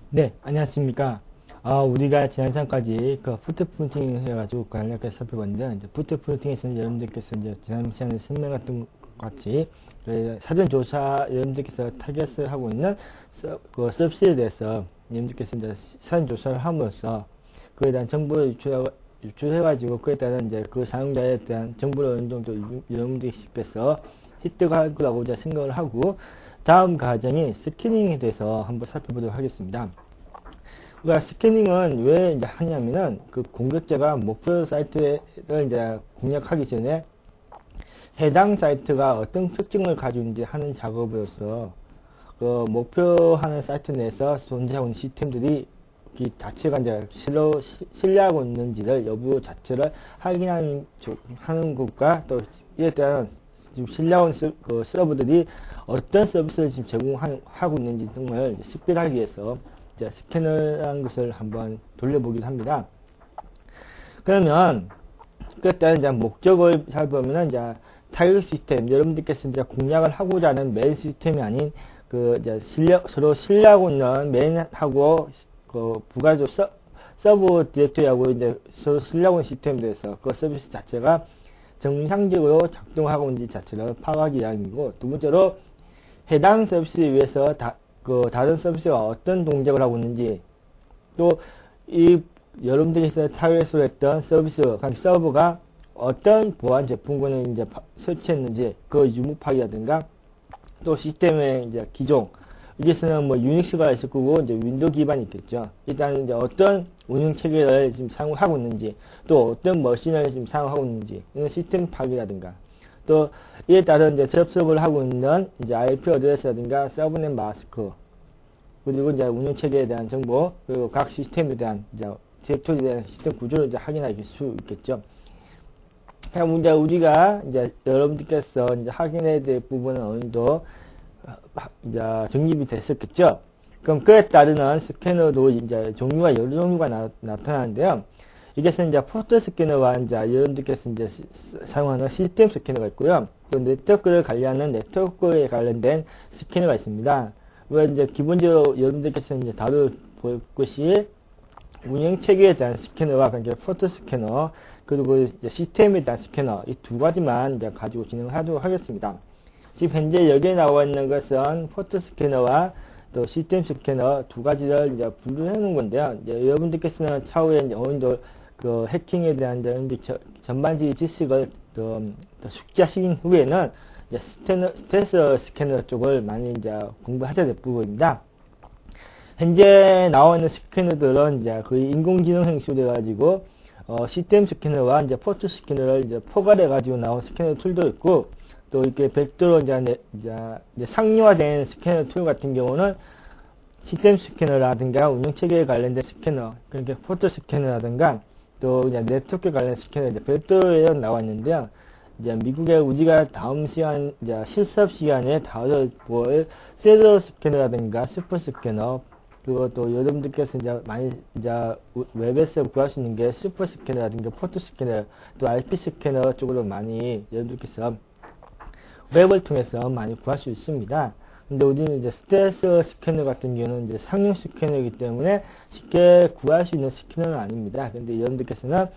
네, 안녕하십니까. 우리가 지난 시간까지 그 푸트 프린팅 해가지고 간략하게 살펴봤는데, 이제 푸트 프린팅에서는 여러분들께서 이제 지난 시간에 설명했던 것 같이, 사전조사, 여러분들께서 타겟을 하고 있는 그 서비스에 대해서 여러분들께서 이제 사전조사를 함으로써 그에 대한 정보를 유출해가지고 그에 따른 이제 그 사용자에 대한 정보를 어느 정도 여러분들께서 획득하고 이제 생각을 하고, 다음 과정이 스캐닝에 대해서 한번 살펴보도록 하겠습니다. 우리가 스캐닝은 왜 이제 하냐면은 그 공격자가 목표 사이트를 이제 공략하기 전에 해당 사이트가 어떤 특징을 가지고 있는지 하는 작업으로서 그 목표하는 사이트 내에서 존재하고 있는 시스템들이 그 자체가 이제 신뢰하고 있는지를 여부 자체를 확인하는 것과 또 이에 따른 지금 신뢰하고 있는 그 서버들이 어떤 서비스를 지금 제공하고 있는지 등을 식별하기 위해서 이제 스캐너라는 것을 한번 돌려보기도 합니다. 그러면 그에 따른 이제 목적을 살펴보면은 이제 타겟 시스템, 여러분들께서 이제 공략을 하고자 하는 메인 시스템이 아닌 그 이제 서로 신뢰하고 있는 메인하고 그 부가적 서버 디렉토리하고 이제 서로 신뢰하고 있는 시스템에 대해서 그 서비스 자체가 정상적으로 작동하고 있는지 자체를 파악하기 위함이고, 두 번째로 해당 서비스에 위해서 다른 서비스가 어떤 동작을 하고 있는지, 또 이 여러분들께서 타겟으로 했던 서버가 어떤 보안 제품군을 이제 설치했는지 그 유무 파악이라든가, 또 시스템의 이제 기종, 여기서는 뭐 유닉스가 있을 거고 이제 윈도우 기반이 있겠죠. 일단 이제 어떤 운영 체계를 지금 사용하고 있는지, 또 어떤 머신을 지금 사용하고 있는지, 이런 시스템 파악이라든가, 또 이에 따른 이제 접속을 하고 있는 이제 IP 어드레스라든가 서브넷 마스크, 그리고 이제 운영 체계에 대한 정보, 그리고 각 시스템에 대한 이제 디렉토리에 대한 시스템 구조를 이제 확인할 수 있겠죠. 그럼 이제 우리가 이제 여러분들께서 이제 확인해야 될 부분은 어느 정도 이제 정립이 됐었겠죠. 그럼 그에 따르는 스캐너도 이제 종류가 여러 종류가 나타나는데요. 이것은 이제 포트 스캐너와 이제 여러분들께서 이제 사용하는 시스템 스캐너가 있고요. 또 네트워크를 관리하는 네트워크에 관련된 스캐너가 있습니다. 왜 이제 기본적으로 여러분들께서 이제 다룰 것이 운영 체계에 대한 스캐너와 그러니까 포트 스캐너, 그리고 이제 시스템에 대한 스캐너, 이 두 가지만 이제 가지고 진행하도록 하겠습니다. 지금 현재 여기에 나와 있는 것은 포트 스캐너와 또 시스템 스캐너 두 가지를 이제 분류해 놓은 건데요. 이제 여러분들께서는 차후에 이제 어느 정도 그 해킹에 대한 전반적인 지식을 더 숙지하신 후에는 이제 스텔스 스캐너 쪽을 많이 이제 공부하셔야 될 부분입니다. 현재 나와 있는 스캐너들은 이제 거의 인공지능 형식으로 돼가지고 시스템 스캐너와 이제 포트 스캐너를 이제 포괄해 가지고 나온 스캐너 툴도 있고, 또 이렇게 별도로 이제 상용화된 스캐너 툴 같은 경우는 시스템 스캐너라든가 운영체계에 관련된 스캐너, 그러니까 포트 스캐너라든가, 또 이제 네트워크 관련 스캐너 이제 별도로 나와 있는데요. 이제 미국의 우리가 다음 시간, 이제 실습 시간에 다뤄볼 섀도우 스캐너라든가 슈퍼 스캐너, 그리고 또 여러분들께서 이제 많이 이제 웹에서 구할 수 있는 게 슈퍼 스캐너라든가 포트 스캐너, 또 IP 스캐너 쪽으로 많이 여러분들께서 웹을 통해서 많이 구할 수 있습니다. 근데 우리는 이제 스텔스 스캐너 같은 경우는 이제 상용 스캐너이기 때문에 쉽게 구할 수 있는 스캐너는 아닙니다. 근데 여러분들께서는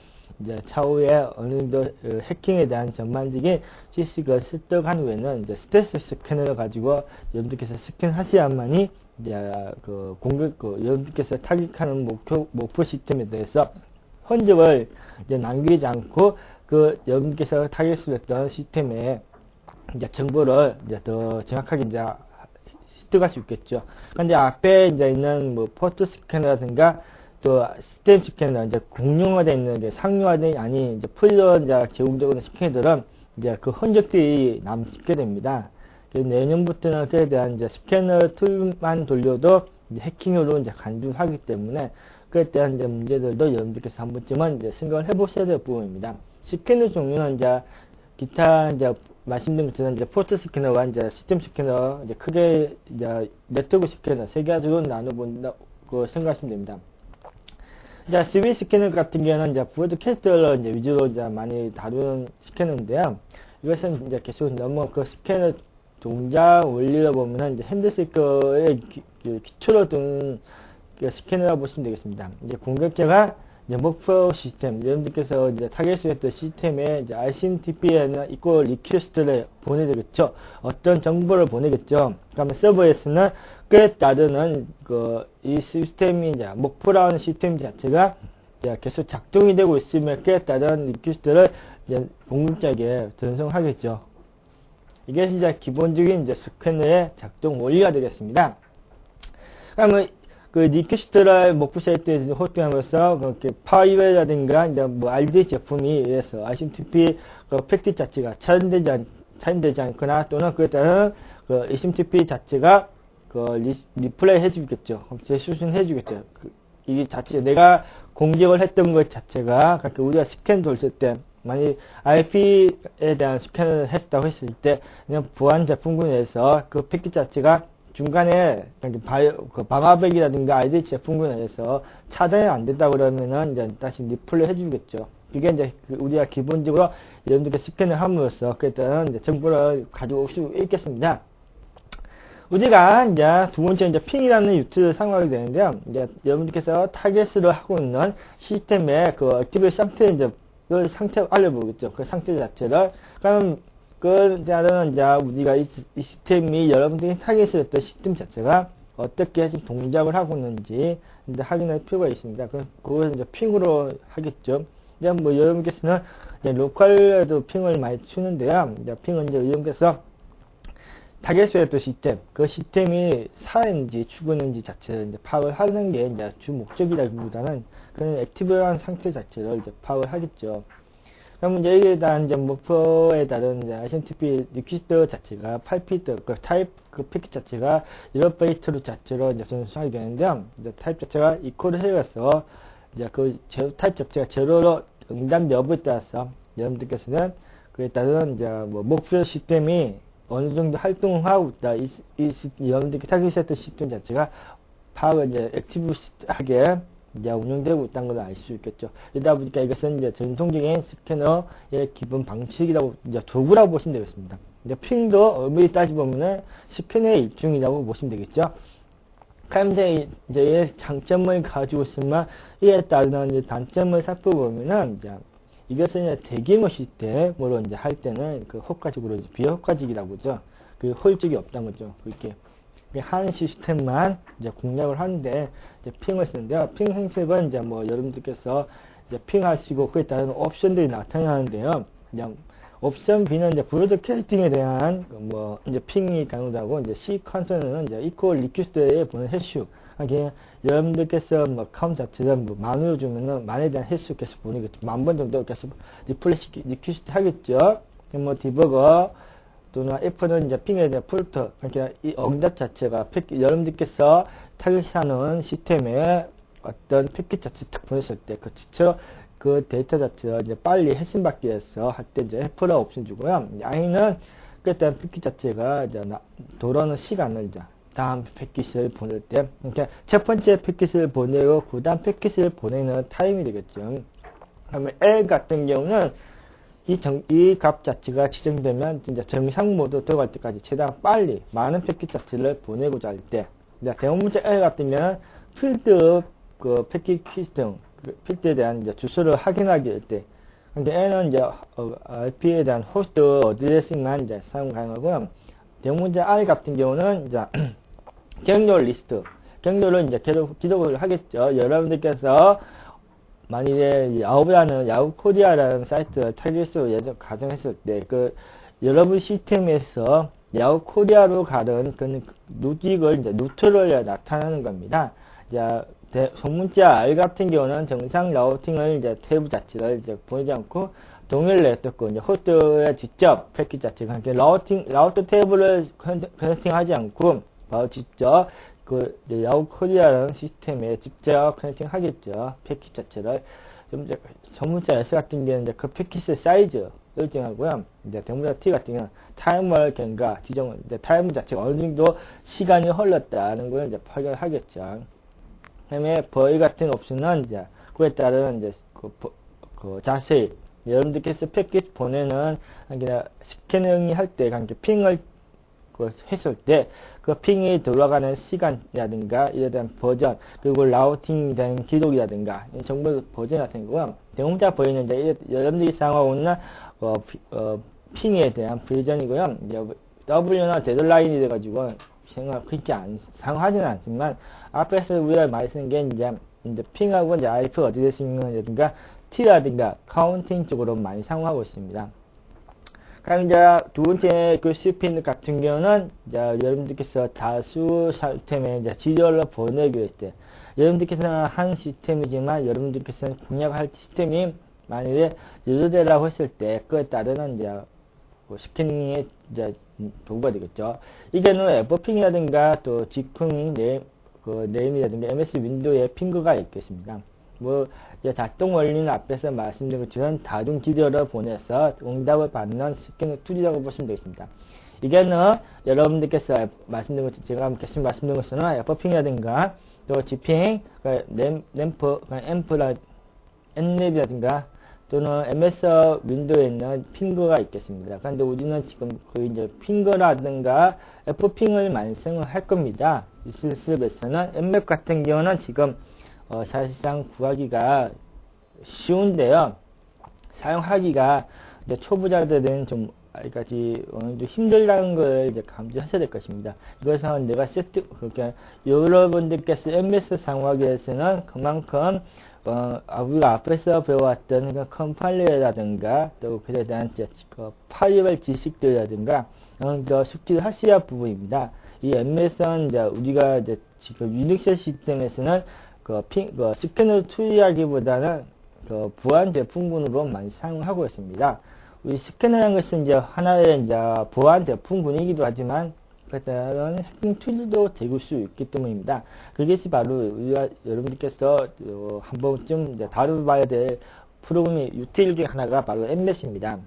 이제 차후에 어느 정도 해킹에 대한 전반적인 지식을 습득한 후에는 이제 스텔스 스캐너를 가지고 여러분들께서 스캔하셔야만이 이제 여러분들께서 타깃하는 목표 시스템에 대해서 흔적을 이제 남기지 않고 여러분들께서 타깃을 했던 시스템에 이제 정보를 이제 더 정확하게 이제 습득할 수 있겠죠. 근데 앞에 이제 있는 뭐 포트 스캐너라든가 또 시스템 스캐너, 이제 공용화되어 있는 게 상용화된 아닌 이제 풀로 이제 제공되고 있는 스캐너들은 이제 그 흔적들이 남게 됩니다. 내년부터는 그에 대한 이제 스캐너 툴만 돌려도 이제 해킹으로 이제 간주하기 때문에 그에 대한 이제 문제들도 여러분들께서 한 번쯤은 이제 생각을 해보셔야 될 부분입니다. 스캐너 종류는 이제 기타 이제 말씀드린 것처럼 이제 포트 스캐너와 이제 시스템 스캐너, 이제 크게 이제 네트워크 스캐너 세 가지로 나눠본다고 생각하시면 됩니다. 이제 CV 스캐너 같은 경우는 이제 브로드캐스트를 이제 위주로 이제 많이 다루는 스캐너인데요. 이것은 이제 계속 너무 그 스캐너 동작 원리를 보면은 이제 핸드세이커의 기초로 둔 스캐너라고 보시면 되겠습니다. 이제 공격자가 이제 목표 시스템, 여러분들께서 이제 타겟했던 시스템에 이제 RCMTP에는 이퀄 리퀘스트를 보내되겠죠. 어떤 정보를 보내겠죠. 그러면 서버에서는 그에 따르는 이 시스템이 이제 목표라는 시스템 자체가 이제 계속 작동이 되고 있으면 그에 따른 리퀘스트를 이제 공격자에게 전송하겠죠. 이게 이제 기본적인 이제 스캐너의 작동 원리가 되겠습니다. 그러면 그 리퀘스트를 목표 사이트에 호스팅함으로써 그렇게 파이웨어라든가 이제 뭐 RD 제품에 의해서 RCMTP 그 패킷 자체가 차단되지 않거나 또는 그에 따른 그 RCMTP 자체가 리플레이 해주겠죠. 재수신 해주겠죠. 이 자체 내가 공격을 했던 것 자체가 그러니까 우리가 스캔 돌릴 때 만약 IP에 대한 스캔을 했다고 했을 때 그냥 보안 제품군에서 그 패킷 자체가 중간에 방화벽이라든가 아이디 제품군에서 차단이 안 된다 그러면은 이제 다시 리플레이 해주겠죠. 이게 이제 우리가 기본적으로 여러분들께 스캔을 함으로써 그에 따른 이제 정보를 가져올 수 있겠습니다. 우리가 이제 두 번째 이제 핑이라는 유튜브를 사용하게 되는데요. 이제 여러분들께서 타겟을 하고 있는 시스템의 그 액티브 상태 이제 그 상태 알려보겠죠. 그 상태 자체를. 그럼 다른 이제 우리가 이 시스템이 여러분들이 타겟을 했던 시스템 자체가 어떻게 좀 동작을 하고 있는지 이제 확인할 필요가 있습니다. 그걸 이제 핑으로 하겠죠. 이제 뭐 여러분께서는 이제 로컬에도 핑을 많이 추는데요. 이제 핑은 이제 여러분께서 타겟을 했던 시스템, 그 시스템이 살아있는지 죽었는지 자체를 이제 파악을 하는 게 이제 주 목적이라기보다는 그런 액티브한 상태 자체를 이제 파악을 하겠죠. 그러면 이제 여기에 대한 이제 목표에 따른 이제 RCMTP 리퀘스트 자체가 8피트, 그 타입, 그 패킷 자체가 1바이트로 자체로 이제 전송하게 되는데요. 이제 타입 자체가 이퀄을 해서 이제 그 제로, 타입 자체가 제로로 응답 여부에 따라서 여러분들께서는 그에 따른 이제 뭐 목표 시스템이 어느 정도 활동하고 있다. 여러분들께 타겟했던 시스템 자체가 파악을 이제 액티브하게 이제 운영되고 있다는 걸 알 수 있겠죠. 이러다 보니까 이것은 이제 전통적인 스캐너의 기본 방식이라고, 이제 도구라고 보시면 되겠습니다. 이제 핑도 엄밀히 따지보면은 스캐너의 일종이라고 보시면 되겠죠. 그럼 이제 장점을 가지고 있으면 이에 따른 이제 단점을 살펴보면은 이제 이것은 이제 대규모 시스템으로 이제 할 때는 그 효과적으로 이제 비효과적이라고 하죠. 그 효율적이 없다는 거죠. 그렇게. 한 시스템만 이제 공략을 하는데 이제 핑을 쓰는데요. 핑 행색은 이제 뭐 여러분들께서 이제 핑하시고 그에 따른 옵션들이 나타나는데요. 그냥 옵션 B는 이제 브로드캐스팅에 대한 뭐 이제 핑이 가능하고 이제 C 컨트롤은 이제 이퀄 리퀘스트에 보는 헬슈. 하게 여러분들께서 뭐 카운트 자체를 뭐 만으로 주면은 만에 대한 헬수 계속 보내겠죠. 10,000번 정도 계속 리퀘스트 하겠죠. 뭐 디버거 또는 F는 이제 핑에 대한 폴터, 그러니까 이 응답 자체가 여러분들께서 타겟하는 시스템에 어떤 패킷 자체 딱 보냈을 때 그 데이터 자체가 이제 빨리 해신받기 위해서 할 때 이제 F라 옵션 주고요. I는 그에 따른 패킷 자체가 이제 돌아오는 시간을 이제 다음 패킷을 보낼 때, 그러니까 첫 번째 패킷을 보내고 그 다음 패킷을 보내는 타임이 되겠죠. 그러면 L 같은 경우는 이 값 자체가 지정되면 진짜 정상 모드 들어갈 때까지 최대한 빨리 많은 패킷 자체를 보내고자 할 때, 대형 문자 L 같은 경우는 필드 그 패킷 시스템, 그 필드에 대한 이제 주소를 확인하기 할 때, 근데 L은 이제 IP에 대한 호스트 어드레싱만 이제 사용 가능하고요. 대형 문자 R 같은 경우는 이제 경로 리스트, 경로를 이제 기록을 하겠죠. 여러분들께서 만일에 야후 코리아라는 사이트를 타겟으로 예전 가정했을 때, 여러분 시스템에서 야후 코리아로 가는 그 루직을 이제 루트를 나타나는 겁니다. 소문자 R 같은 경우는 정상 라우팅을 이제 탭 자체를 이제 보내지 않고 동일을 냈었고, 이제 호스트의 직접 패킷 자체가 라우터 탭을 커넥팅하지 않고, 바로 직접 야후 코리아라는 시스템에 직접 커넥팅 하겠죠. 패킷 자체를. 전문자 S 같은 경우는 이제 그 패킷의 사이즈 일정하고요. 이제 대문자 T 같은 경우는 타이머 경과 지정을, 이제 타이머 자체가 어느 정도 시간이 흘렀다는 걸 이제 확인하겠죠. 그 다음에 버이 같은 옵션은 이제 그에 따른 이제 자세히 여러분들께서 패킷 보내는 스캐닝 할 때 핑을 했을 때 그 핑이 돌아가는 시간이라든가 이에 대한 버전 그리고 라우팅에 대한 기록이라든가 정보 버전 같은 거고요. 대용자 버전은 이제 여러분들이 사용하고 있는 핑에 대한 버전이고요. 이제 W나 데드라인이 돼가지고 생각 그렇게 사용하지는 않지만 앞에서 우리가 많이 쓰는 게 이제 핑하고 이제 IP가 어떻게 될 수 있는가라든가 T라든가 카운팅 쪽으로 많이 사용하고 있습니다. 그럼 이제 두 번째 그 스피드 같은 경우는 이제 여러분들께서 다수 시스템에 이제 지도를 보내기 위할 때 여러분들께서는 한 시스템이지만 여러분들께서는 공략할 시스템이 만약에 유도되라고 했을 때 그에 따르는 이제 스캐닝의 이제 도구가 되겠죠. 이게는 에버핑이라든가 또 지쿵 네임이라든가 MS 윈도우의 핑거가 있겠습니다. 이제 작동 원리는 앞에서 말씀드린 것처럼 다중 지도를 보내서 응답을 받는 스캐너 툴이라고 보시면 되겠습니다. 이게는 여러분들께서 말씀드린 것, 제가 계속 말씀드린 것처럼 에버핑이라든가 또 지핑, 엠랩이라든가 또는 MS 윈도우에 있는 핑거가 있겠습니다. 그런데 우리는 지금 그 이제 핑거라든가 F핑을 많이 사용할 겁니다. 이 실습에서는 엠맵 같은 경우는 지금 사실상 구하기가 쉬운데요. 사용하기가 이제 초보자들은 좀 아직까지 어느 정도 힘들다는 걸 이제 감지하셔야 될 것입니다. 이것은 내가 그러니까 여러분들께서 MS 사용하기 위해서는 그만큼 우리가 앞에서 배워왔던 그 컴파일러라든가 또 그에 대한 파이어별 지식들이라든가 더 숙지를 하셔야 할 부분입니다. 이 MS는 이제 우리가 이제 지금 유닉스 시스템에서는 스캐너를 투입하기보다는 보안 제품군으로 많이 사용하고 있습니다. 우리 스캐너라는 것은 이제 하나의 이제 보안 제품군이기도 하지만 그다음 해킹 툴도 될 수 있기 때문입니다. 그것이 바로 우리가 여러분들께서 한 번쯤 이제 다뤄봐야 될 프로그램의 유틸 중에 하나가 바로 MS입니다.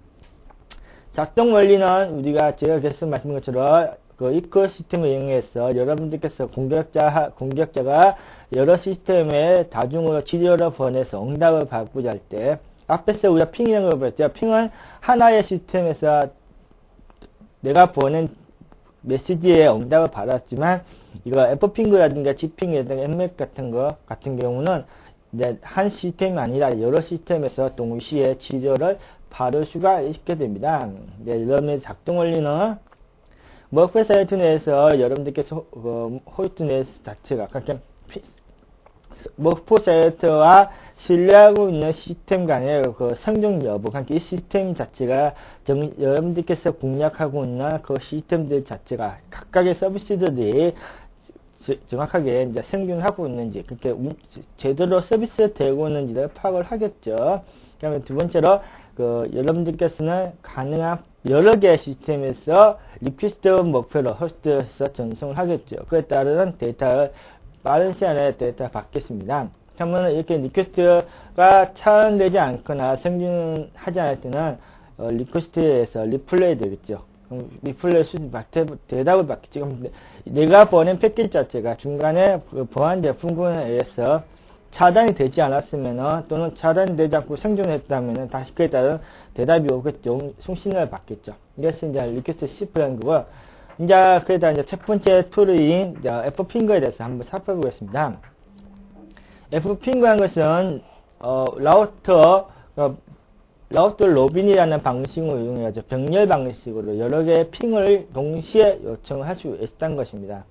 작동 원리는 우리가 제가 계속 말씀드린 것처럼 그 이코시스템을 이용해서 여러분들께서 공격자가 여러 시스템에 다중으로 지도를 보내서 응답을 받고자 할 때 앞에서 우리가 핑이라는 걸 봤죠. 핑은 하나의 시스템에서 내가 보낸 메시지에 응답을 받았지만 이거 F핑이라든가 G핑이라든가 엠맵 같은 경우는 이제 한 시스템이 아니라 여러 시스템에서 동시에 지도를 받을 수가 있게 됩니다. 이제 여러분의 작동 원리는 워크패스 사이트 내에서 여러분들께서 호스트 내 자체가 워크패스 사이트와 신뢰하고 있는 시스템 간의 그 생존 여부, 그러니까 이 시스템 자체가 여러분들께서 공략하고 있는 그 시스템들 자체가 각각의 서비스들이 정확하게 이제 생존하고 있는지, 그렇게 제대로 서비스되고 있는지를 파악을 하겠죠. 그다음에 두 번째로 여러분들께서는 가능한 여러 개의 시스템에서 리퀘스트 목표로 호스트에서 전송을 하겠죠. 그에 따른 데이터를 빠른 시간에 데이터 받겠습니다. 그러면 이렇게 리퀘스트가 차단되지 않거나 생존하지 않을 때는 리퀘스트에서 리플레이 되겠죠. 그럼 리플레이 대답을 받겠죠. 내가 보낸 패킷 자체가 중간에 보안 제품군에 의해서 차단이 되지 않았으면 또는 차단이 되지 않고 생존했다면 다시 그에 따른 대답이 오겠죠. 송신을 받겠죠. 이것은 이제 리퀘스트 시프라는 거고, 이제 그에다 이제 첫 번째 툴인 F핑거에 대해서 한번 살펴보겠습니다. F핑거한 것은 라우터 로빈이라는 방식을 이용해서 병렬 방식으로 여러 개의 핑을 동시에 요청을 할 수 있다는 것입니다.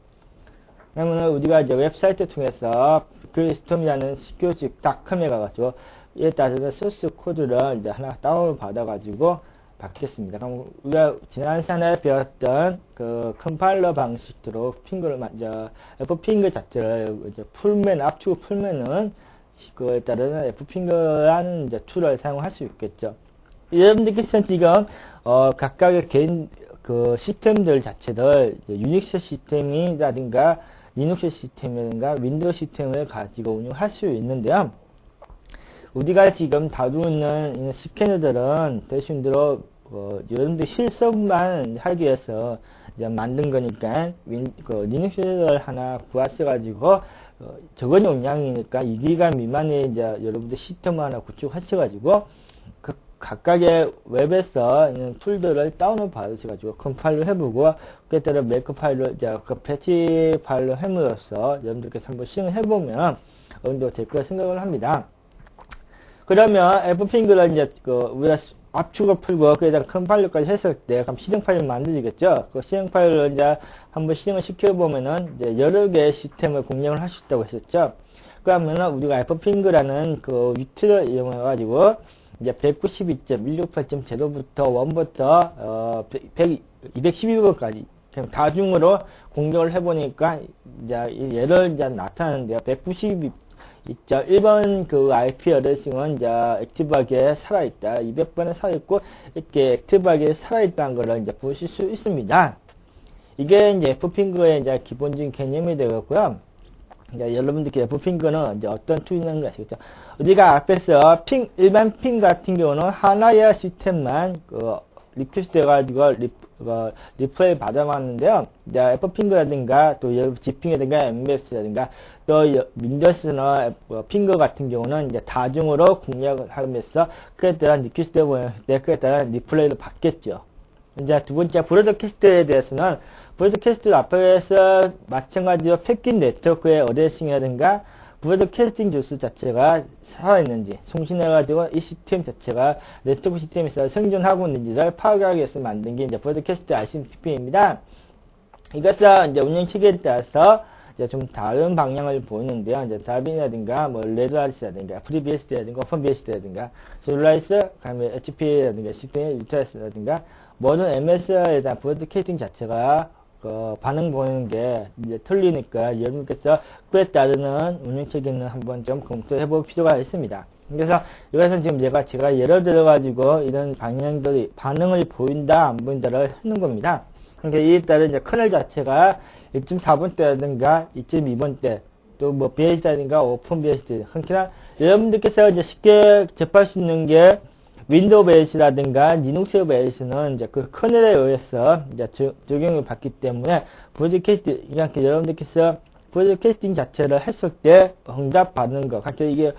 그러면 우리가 이제 웹사이트 통해서 크리스톰이라는 시큐리티.com에 가가지고 이에 따라서 소스 코드를 이제 하나 다운을 받아가지고 받겠습니다. 그럼 우리가 지난 시간에 배웠던 그 컴파일러 방식대로 핑거를 F핑거 자체를 이제 압축 풀면은 그에 따른 F핑거라는 이제 툴을 사용할 수 있겠죠. 여러분들께서는 지금 각각의 개인 그 시스템들 자체를 유닉스 시스템이라든가 리눅스 시스템이라든가 윈도우 시스템을 가지고 운영할 수 있는데요. 우리가 지금 다루고 있는 스캐너들은 대신대로 여러분들 실습만 하기 위해서 이제 만든 거니까 리눅스를 하나 구하셔가지고 적은 용량이니까 2기가 미만의 이제 여러분들 시스템 하나 구축하셔가지고 각각의 웹에서 있는 툴들을 다운을 받으셔가지고 컴파일을 해보고 그에 따라 메이크 파일을 이제 그 패치 파일로 해물어서 여러분들께서 한번 시행을 해보면 어느 정도 될 거라 생각을 합니다. 그러면 ffinger를 이제 우리가 압축을 풀고 거기다가 컴파일러까지 했을 때 그럼 실행 파일을 만들어지겠죠. 그 실행 파일을 이제 한번 실행을 시켜보면은 이제 여러 개의 시스템을 공략을 할 수 있다고 했었죠. 그러면은 우리가 ffinger라는 그 위트를 이용해가지고 이제 192.168.0부터 1부터 212번까지 다중으로 공격을 해보니까 이제 얘를 이제 나타내는데요. 192.1번 그 IP 어드레싱은 이제 액티브하게 살아있다. 200번에 살아있고 이렇게 액티브하게 살아있다는 걸 이제 보실 수 있습니다. 이게 이제 ffinger의 이제 기본적인 개념이 되겠고요. 이제 여러분들께 ffinger는 이제 어떤 툴이라는 거 아시겠죠? 우리가 앞에서 일반 핑 같은 경우는 하나의 시스템만 리퀘스트 해가지고 리플레이 받아왔는데요. 이제 ffinger라든가 또 gping이라든가 mbs라든가 또 윈도우스나 핑거 같은 경우는 이제 다중으로 공략을 하면서 그에 따른 리퀘스트에 보낼 때 그에 따른 리플레이를 받겠죠. 이제 두 번째 브로드캐스트에 대해서는 브로드캐스트 앞에서 마찬가지로 패킷 네트워크의 어드레싱이라든가 브로드캐스팅 조스 자체가 살아있는지 송신해가지고 이 시스템 자체가 네트워크 시스템에서 생존하고 있는지를 파악하기 위해서 만든 게 이제 브로드캐스트 RCMP입니다. 이것은 이제 운영체계에 따라서 이제 좀 다른 방향을 보이는데요. 이제 다빈이라든가 뭐 레드아리스라든가 FreeBSD라든가 오픈BSD라든가 솔라이스, 그다음에 HP라든가 시스템 유타이스라든가 모든 MS에 대한 브로드캐스팅 자체가 반응 보이는 게 이제 틀리니까 여러분께서 그에 따르는 운영체계는 한번 좀 검토해 볼 필요가 있습니다. 그래서 이것은 지금 제가 예를 들어 가지고 이런 방향들이 반응을 보인다 안 보인다를 하는 겁니다. 그러니까 이에 따른 이제 커널 자체가 1.4번대라든가 2.2번대 또 뭐 BSD라든가 오픈 BSD 그러니까 여러분들께서 이제 쉽게 접할 수 있는 게 윈도우 베이스라든가 리눅스 베이스는 이제 그 커널에 의해서 이제 적용을 받기 때문에 브로드캐스트, 그러니까 여러분들께서 브로드캐스팅 자체를 했을 때 응답 받는 거, 그러니까 이게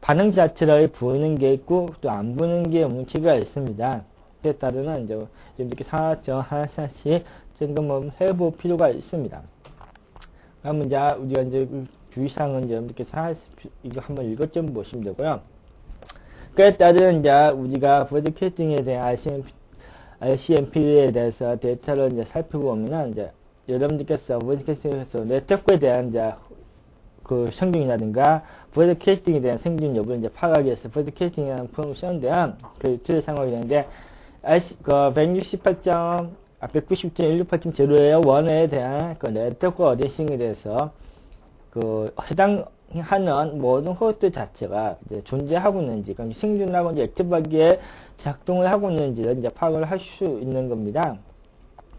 반응 자체를 보이는 게 있고 또 안 보이는 게 문제가 있습니다. 그에 따르는 이제 여러분들께서 하나씩 점검을 해볼 필요가 있습니다. 그러면 이제 우리가 이제 주의사항은 여러분들께서 이거 한번 읽어 좀 보시면 되고요. 그에 따른 이제 우리가 브로드캐스팅에 대한 RCMP에 대해서 데이터를 이제 살펴보면은 이제 여러분들께서 브로드캐스팅에서 네트워크에 대한 이제 그 성능이라든가 브로드캐스팅에 대한 생존 여부를 이제 파악하기 위해서 브로드캐스팅이라는 프로그램을 쓰는데요. 그 유튜브 사용하게 되는데 그 190.168.0의 원에 대한 그 네트워크 어드레싱에 대해서 그 해당하는 모든 호스트 자체가 이제 존재하고 있는지, 그럼 생존하고 이제 액티브하게 작동을 하고 있는지를 이제 파악을 할 수 있는 겁니다.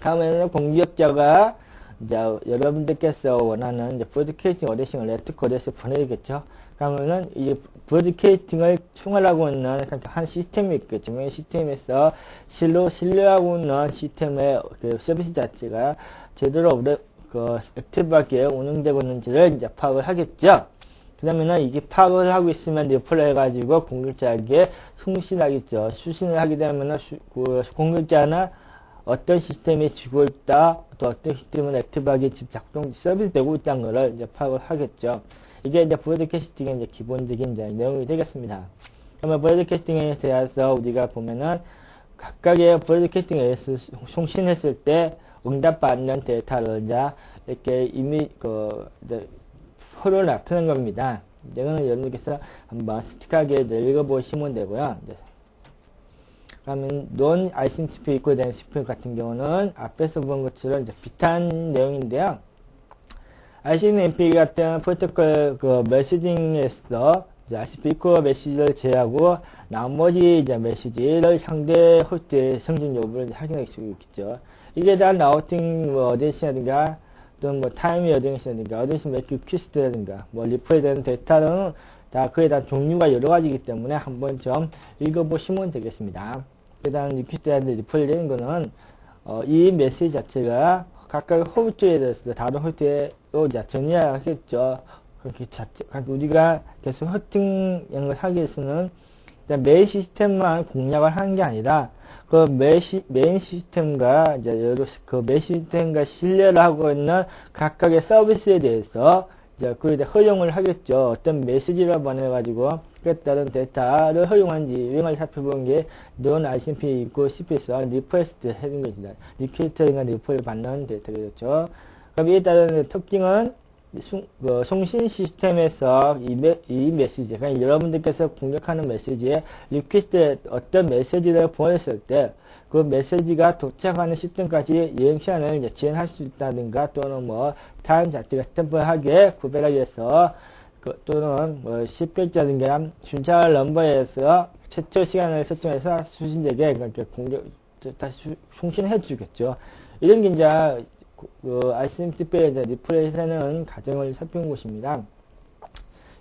다음에는 공격자가 이제 여러분들께서 원하는 이제 브로드캐스팅 어드레싱을 네트워크 어드레스에 보내겠죠. 그러면은 이 브로드캐스팅을 총괄하고 있는 한 시스템이 있겠죠. 이 시스템에서 신뢰하고 있는 시스템의 그 서비스 자체가 제대로 액티브하게 운영되고 있는지를 이제 파악을 하겠죠. 그 다음에는 이게 파악을 하고 있으면 리플레이 해가지고 공격자에게 송신하겠죠. 수신을 하게 되면은 공격자나 어떤 시스템이 쥐고 있다, 또 어떤 시스템은 액티브하게 작동, 서비스 되고 있다는 거를 이제 파악을 하겠죠. 이게 이제 브로드캐스팅의 이제 기본적인 이제 내용이 되겠습니다. 그러면 브로드캐스팅에 대해서 우리가 보면은 각각의 브로드캐스팅에 의해서 송신했을 때 응답받는 데이터를 이제 이렇게 이미 이제 표로 나타낸 겁니다. 이거는 여러분께서 한번 스틱하게 읽어보시면 되고요. 그러면 non RCMP 입고된 CP 같은 경우는 앞에서 본 것처럼 이제 비슷한 내용인데요. RCMP 같은 프로토콜 메시징에서 RCMP 입고 메시지를 제외하고 나머지 이제 메시지를 상대 호스트의 성진 여부를 확인할 수 있겠죠. 이게 다 라우팅 어드레싱이라든가 또 타이밍 어드레싱이라든가 어드레싱 매크 퀴스트라든가 리플에 대한 데이터는 다 그에 대한 종류가 여러 가지이기 때문에 한번 좀 읽어보시면 되겠습니다. 그 다음 리퀴스트라든가 리플에 대한 거는 이 메시지 자체가 각각 호스트에 대해서 다른 호스트로 정리하겠죠. 그러니까 우리가 계속 호스팅을 하기 위해서는 일단 메인 시스템만 공략을 하는 게 아니라 그 메인 시스템과 이제 그 메인 시스템과 신뢰를 하고 있는 각각의 서비스에 대해서 이제 그에 대해 허용을 하겠죠. 어떤 메시지를 보내가지고 그에 따른 데이터를 허용한지 유형을 살펴보는 게 non RCP 있고 CP에서 리퀘스트 해준 것입니다. 리퀘스트나 리플을 받는 데이터겠죠. 그럼 이에 따른 특징은 송신 시스템에서 이 메시지, 그러니까 여러분들께서 공격하는 메시지에 리퀘스트에 어떤 메시지를 보냈을 때 그 메시지가 도착하는 시스템까지 여행 시간을 이제 지연할 수 있다든가 또는 뭐 타임 자체가 스탬프하게 구별하기 위해서 또는 뭐 10글자든가 순찰 넘버에서 최초 시간을 설정해서 수신자에게 그렇게 다시 송신해 주겠죠. 이런 게 이제 RCMP의 리플레이하는 과정을 살펴본 것입니다.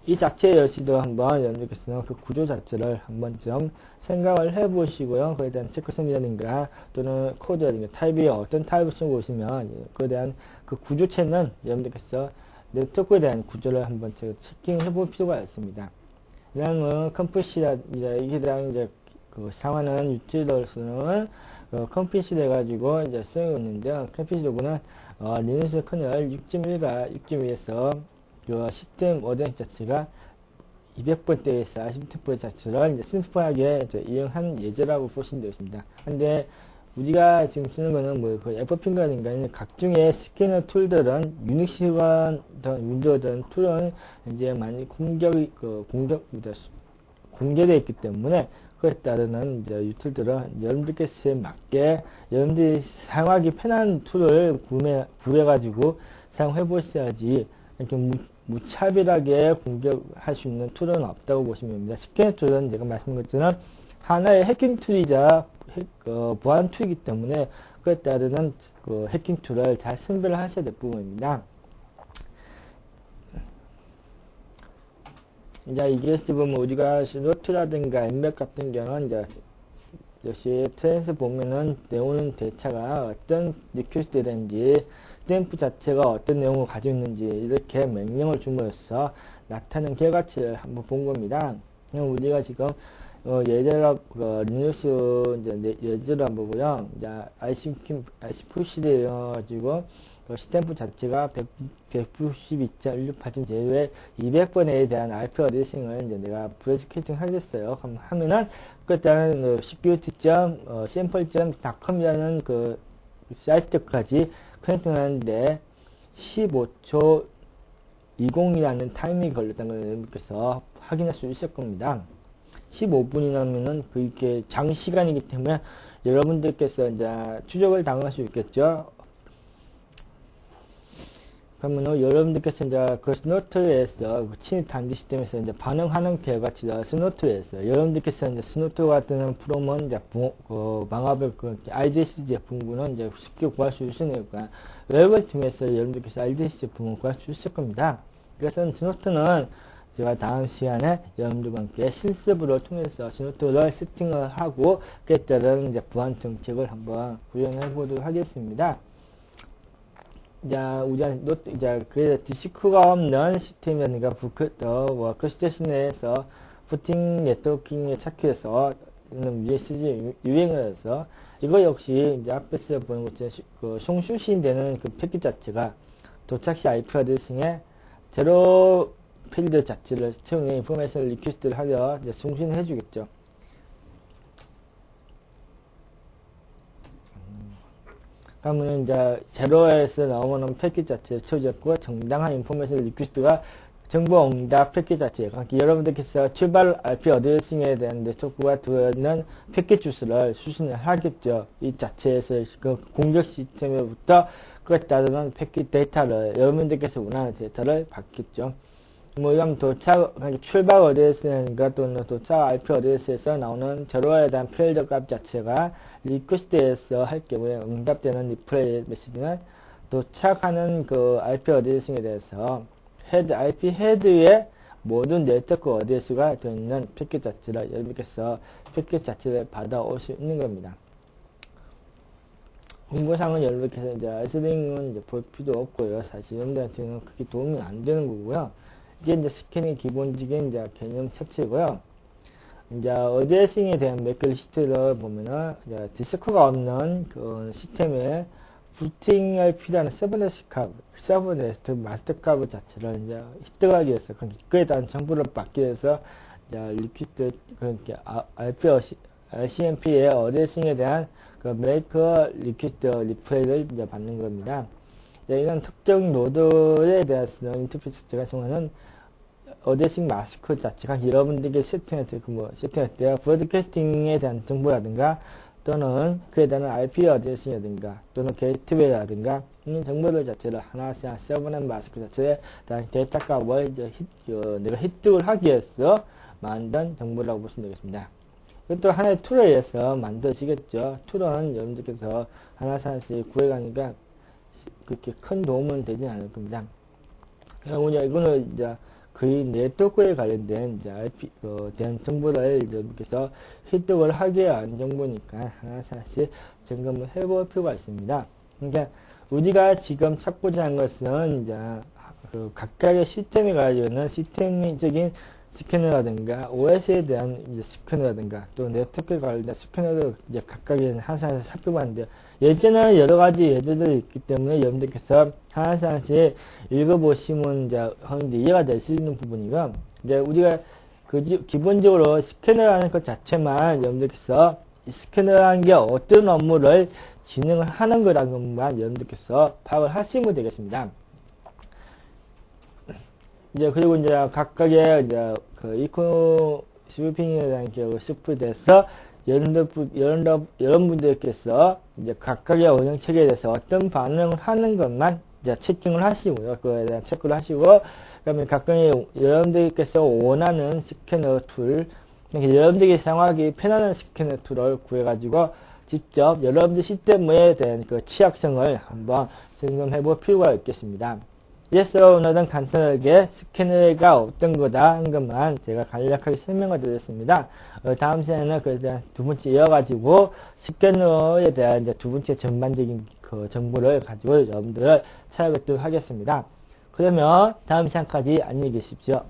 이 자체 역시도 한번 여러분께서는 그 구조 자체를 한번 좀 생각을 해 보시고요. 그에 대한 체크성이라든가 또는 코드라든가 타입이 어떤 타입을 쓰고 오시면 그에 대한 그 구조체는 여러분들께서 네트워크에 대한 구조를 한번 제가 체킹해 볼 필요가 있습니다. 그 다음은 컴퓨시라, 이게 대한 이제 그 사용하는 유틸러스는 컴퓨시를 해가지고 이제 쓰고 있는데요. 컴퓨시 로그는 리눅스 커널 6.1과 6.2에서 그 시스템 어드레스 자체가 200번대에서 RCMP 자체를 이제 심플하게 이용한 예제라고 보시면 되겠습니다. 근데 우리가 지금 쓰는 거는 뭐 그 FP인가든가 각종의 스캐너 툴들은 유닉스건 윈도우든 툴은 이제 많이 공개되어 있기 때문에 그에 따르는 이제 유틸들은 여러분들께서 맞게 여러분들이 사용하기 편한 툴을 구해가지고 사용해 보셔야지 이렇게 무차별하게 공격할 수 있는 툴은 없다고 보시면 됩니다. 스캐너 툴은 제가 말씀드린 것처럼 하나의 해킹 툴이자 보안 툴이기 때문에 그에 따르는 그 해킹 툴을 잘 선별을 하셔야 될 부분입니다. 이제 이게 보면 우리가 스노트라든가 엠맥 같은 경우는 이제 역시 트랜스 보면은 내오는 데이터가 어떤 리퀘스트든지 스탬프 자체가 어떤 내용을 가지고 있는지 이렇게 명령을 줌으로써 나타나는 결과치를 한번 본 겁니다. 우리가 지금 예제로 리눅스 이제 예제로 한번 보고요. 이제 RCPC를 이용해가지고 스탬프 자체가 192.168점 제외 200번에 대한 IP 어드레싱을 이제 내가 브레스케이팅 하겠어요. 그럼 하면은 그때는 security.sample.com이라는 그 사이트까지 커넥팅 하는데 15초 20이라는 타이밍이 걸렸다는 걸 여러분께서 확인할 수 있을 겁니다. 15분이라면은 그게 장시간이기 때문에 여러분들께서 이제 추적을 당할 수 있겠죠. 그러면 여러분들께서 이제 그 스노트에서 침입 단기 시스템에서 이제 반응하는 결과치가 스노트에서 여러분들께서 이제 스노트 같은 프로그램은 이제 방화벽 IDC 제품군은 이제 쉽게 구할 수 있으니까 웹을 통해서 여러분들께서 IDC 제품을 구할 수 있을 겁니다. 그래서 스노트는 제가 다음 시간에 여러분들과 함께 실습으로 통해서 스노트를 세팅을 하고 그에 따른 이제 보안 정책을 한번 구현해 보도록 하겠습니다. 이제 그 디스크가 없는 시스템이라든가 워크스테이션에서 부팅 네트워킹에 착해서 USG 유행을 해서 이거 역시 이제 앞에서 보는 것처럼 그 송수신되는 그 패킷 자체가 도착 시 IP 어드레싱에 제로 필드 자체를 채용해 인포메이션 리퀘스트를 하려 이제 송신을 해주겠죠. 그러면 이제 제로에서 나오는 패킷 자체를 채워졌고 정당한 인포메이션 리퀘스트가 정보 응답 패킷 자체, 그러니까 여러분들께서 출발 IP 어드레싱에 대한 네트워크가 들어있는 패킷 주소를 수신을 하겠죠. 이 자체에서 그 공격 시스템에부터 그에 따르는 패킷 데이터를 여러분들께서 원하는 데이터를 받겠죠. 뭐 이런 도착 출발 어드레스인가 또는 도착 IP 어드레스에서 나오는 제로에 대한 필드 값 자체가 리퀘스트에서 할 경우에 응답되는 리플레이 메시지는 도착하는 그 IP 어드레스에 대해서 IP 헤드에 모든 네트워크 어드레스가 되어있는 패킷 자체를 여러분께서 패킷 자체를 받아올 수 있는 겁니다. 공부상은 여러분께서 이제 아이스링은 이제 볼 필요 없고요. 사실 여러분들한테는 그게 도움이 안 되는 거고요. 이게 이제 스캐닝 기본적인 이제 개념 자체고요. 이제 어드레싱에 대한 맥 리스트를 보면은 이제 디스크가 없는 그 시스템에 부팅할 필요한 서브네트 마스터 값 자체를 이제 획득하기 위해서 그에 대한 정보를 받기 위해서 이제 리퀴드 그러니까 RCMP의 어드레싱에 대한 그 메이커 리퀴드 리플레이를 이제 받는 겁니다. 이제 이런 특정 노드에 대해서는 인터페이스 자체가 정하는 어드레싱 마스크 자체가 여러분들에게 세팅할 때 브로드캐스팅에 대한 정보라든가 또는 그에 대한 IP 어드레싱이라든가 또는 게이트웨이라든가 이런 정보들 자체를 하나씩 서브넷 마스크 자체에 대한 데이터 값을 이제 내가 획득을 하기 위해서 만든 정보라고 보시면 되겠습니다. 이것도 하나의 툴에 의해서 만들어지겠죠. 툴은 여러분들께서 하나씩 구해가니까 그렇게 큰 도움은 되진 않을 겁니다. 이거는 이제 거의 네트워크에 관련된 이제 IP, 대한 정보를 여러분께서 획득을 하기 위한 정보니까 하나씩 점검을 해볼 필요가 있습니다. 그러니까 우리가 지금 찾고자 하는 것은 이제 그 각각의 시스템에 가지고 있는 시스템적인 스캐너라든가 OS에 대한 이제 스캐너라든가 또 네트워크에 관련된 스캐너를 이제 각각의 하나씩 살펴봤는데 예전에는 여러 가지 예제들이 있기 때문에 여러분들께서 하나씩 읽어보시면 이제 이해가 될 수 있는 부분이고 이제 우리가 기본적으로 스캐너라는 것 자체만 여러분들께서 스캐너라는 게 어떤 업무를 진행을 하는 거라는 것만 여러분들께서 파악을 하시면 되겠습니다. 이제 그리고 이제 각각의 이제 그 이코 스위핑에 대한 기억을 스프돼서 여러분들께서 이제 각각의 운영체계에 대해서 어떤 반응을 하는 것만 이제 체킹을 하시고요. 그거에 대한 체크를 하시고, 그다음에 각각의 여러분들께서 원하는 스캐너 툴, 여러분들이 사용하기 편안한 스캐너 툴을 구해가지고 직접 여러분들 시스템에 대한 그 취약성을 한번 점검해 볼 필요가 있겠습니다. 이래서 오늘은 간단하게 스캐너가 어떤 거다 한 것만 제가 간략하게 설명을 드렸습니다. 다음 시간에는 그에 대한 두 번째 이어가지고 스캐너에 대한 이제 두 번째 전반적인 그 정보를 가지고 여러분들을 찾아뵙도록 하겠습니다. 그러면 다음 시간까지 안녕히 계십시오.